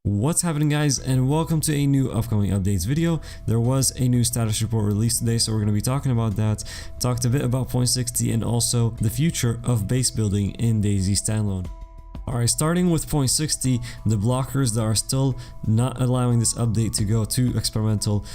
What's happening, guys, and welcome to a new upcoming updates video. There was a new status report released today, so we're going to be talking about that. Talked a bit about point 60 and also the future of base building in DayZ Standalone. Alright, starting with point 60, the blockers that are still not allowing this update to go to experimental,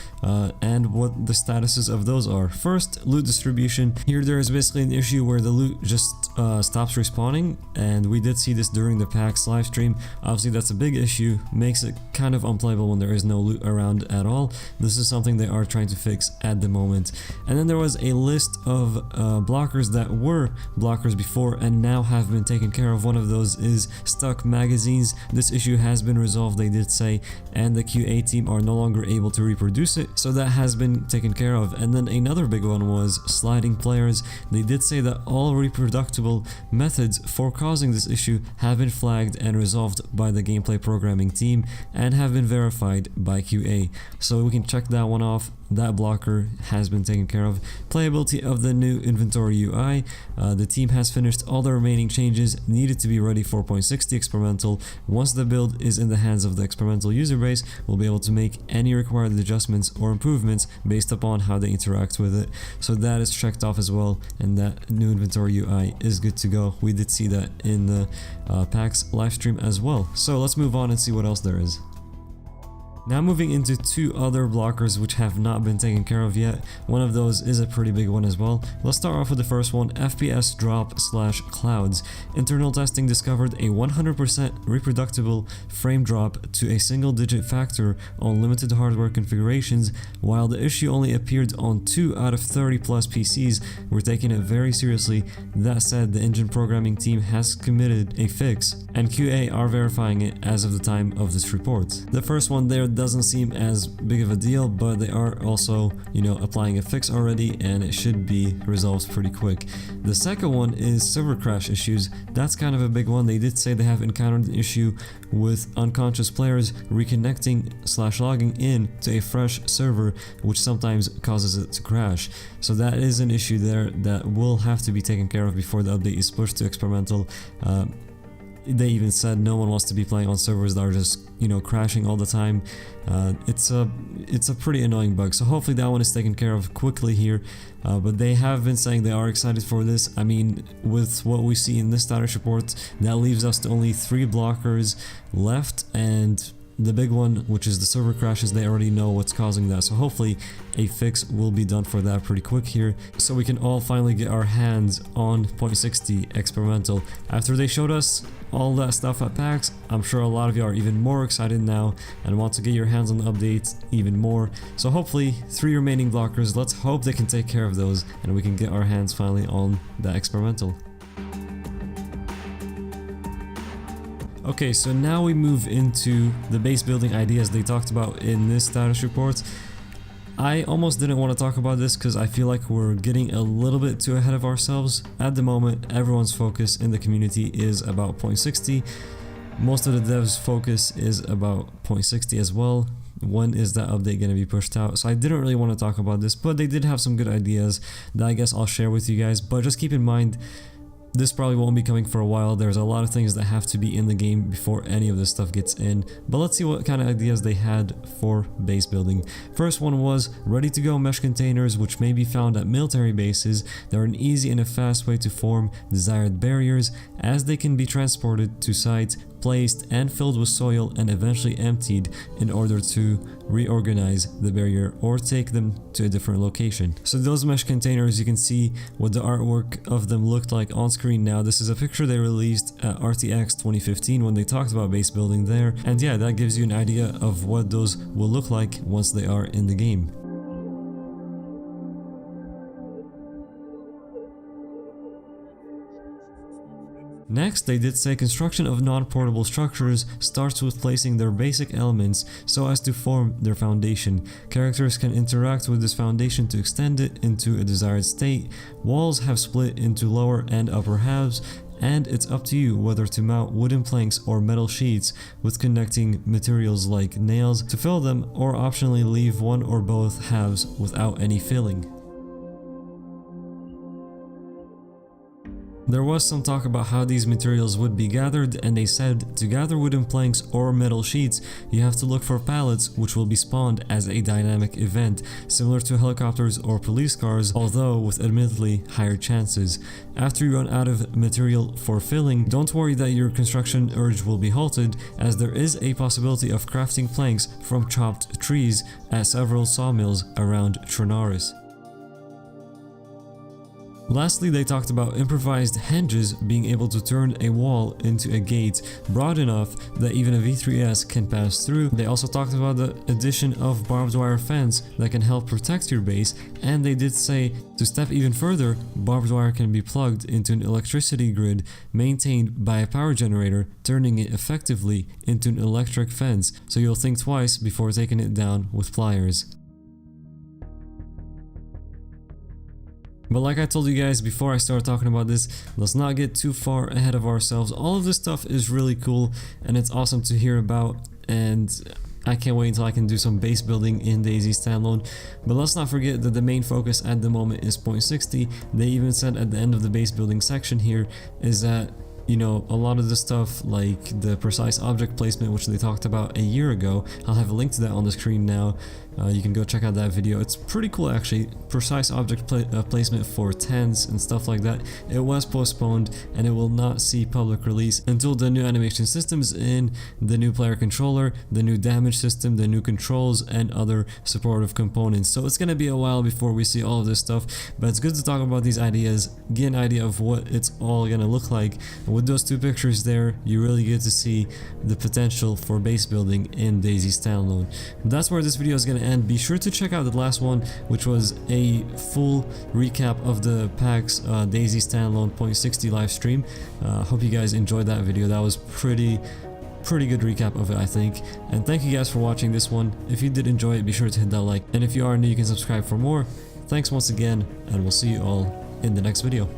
and what the statuses of those are. First, loot distribution. Here there is basically an issue where the loot just stops respawning, and we did see this during the PAX live stream. Obviously that's a big issue, makes it kind of unplayable when there is no loot around at all. This is something they are trying to fix at the moment. And then there was a list of blockers that were blockers before and now have been taken care of. One of those is stuck magazines. This issue has been resolved, they did say, and the QA team are no longer able to reproduce it, so that has been taken care of. And then another big one was sliding players. They did say that all reproducible methods for causing this issue have been flagged and resolved by the gameplay programming team and have been verified by QA, so we can check that one off. That blocker has been taken care of. Playability of the new inventory UI. The team has finished all the remaining changes needed to be ready for point 60 experimental. Once the build is in the hands of the experimental user base, we'll be able to make any required adjustments or improvements based upon how they interact with it. So that is checked off as well, and that new inventory UI is good to go. We did see that in the PAX livestream as well. So let's move on and see what else there is. Now moving into two other blockers which have not been taken care of yet. One of those is a pretty big one as well. Let's start off with the first one, FPS drop / clouds. Internal testing discovered a 100% reproducible frame drop to a single digit factor on limited hardware configurations. While the issue only appeared on 2 out of 30 plus PCs, we're taking it very seriously. That said, the engine programming team has committed a fix and QA are verifying it as of the time of this report. The first one there doesn't seem as big of a deal, but they are also, applying a fix already, and it should be resolved pretty quick. The second one is server crash issues. That's kind of a big one. They did say they have encountered an issue with unconscious players reconnecting / logging in to a fresh server, which sometimes causes it to crash. So that is an issue there that will have to be taken care of before the update is pushed to experimental. They even said no one wants to be playing on servers that are just crashing all the time. It's a pretty annoying bug, so hopefully that one is taken care of quickly here. But they have been saying they are excited for this. I mean, with what we see in this status report, that leaves us to only 3 blockers left, and the big one, which is the server crashes, they already know what's causing that, so hopefully a fix will be done for that pretty quick here, so we can all finally get our hands on point 60 experimental. After they showed us all that stuff at PAX, I'm sure a lot of you are even more excited now and want to get your hands on the updates even more. So hopefully 3 remaining blockers, let's hope they can take care of those and we can get our hands finally on that experimental. Okay, so now we move into the base building ideas they talked about in this status report. I almost didn't want to talk about this because I feel like we're getting a little bit too ahead of ourselves. At the moment, everyone's focus in the community is about point 60. Most of the devs' focus is about point 60 as well. When is that update going to be pushed out? So I didn't really want to talk about this, but they did have some good ideas that I guess I'll share with you guys. But just keep in mind, this probably won't be coming for a while. There's a lot of things that have to be in the game before any of this stuff gets in. But let's see what kind of ideas they had for base building. First one was ready to go mesh containers, which may be found at military bases. They're an easy and a fast way to form desired barriers, as they can be transported to sites, placed and filled with soil and eventually emptied in order to reorganize the barrier or take them to a different location. So those mesh containers, you can see what the artwork of them looked like on screen now. This is a picture they released at RTX 2015 when they talked about base building there, and yeah, that gives you an idea of what those will look like once they are in the game. Next, they did say construction of non-portable structures starts with placing their basic elements so as to form their foundation. Characters can interact with this foundation to extend it into a desired state. Walls have split into lower and upper halves, and it's up to you whether to mount wooden planks or metal sheets with connecting materials like nails to fill them, or optionally leave one or both halves without any filling. There was some talk about how these materials would be gathered, and they said to gather wooden planks or metal sheets, you have to look for pallets which will be spawned as a dynamic event, similar to helicopters or police cars, although with admittedly higher chances. After you run out of material for filling, don't worry that your construction urge will be halted, as there is a possibility of crafting planks from chopped trees at several sawmills around Trinaris. Lastly, they talked about improvised hinges being able to turn a wall into a gate broad enough that even a V3S can pass through. They also talked about the addition of barbed wire fence that can help protect your base, and they did say to step even further, barbed wire can be plugged into an electricity grid maintained by a power generator, turning it effectively into an electric fence, so you'll think twice before taking it down with pliers. But like I told you guys before I started talking about this, let's not get too far ahead of ourselves. All of this stuff is really cool and it's awesome to hear about, and I can't wait until I can do some base building in DayZ Standalone. But let's not forget that the main focus at the moment is point 60. They even said at the end of the base building section here is that, you know, a lot of the stuff like the precise object placement, which they talked about a year ago, I'll have a link to that on the screen now. You can go check out that video. It's pretty cool actually. Precise object placement for tents and stuff like that. It was postponed and it will not see public release until the new animation systems in, the new player controller, the new damage system, the new controls, and other supportive components. So it's gonna be a while before we see all of this stuff, but it's good to talk about these ideas, get an idea of what it's all gonna look like. And with those two pictures there, you really get to see the potential for base building in DayZ Standalone. That's where this video is gonna end. Be sure to check out the last one, which was a full recap of the PAX DayZ Standalone point 60 live stream. Hope you guys enjoyed that video. That was pretty good recap of it, I think. And thank you guys for watching this one. If you did enjoy it, be sure to hit that like, and if you are new, you can subscribe for more. Thanks once again, and we'll see you all in the next video.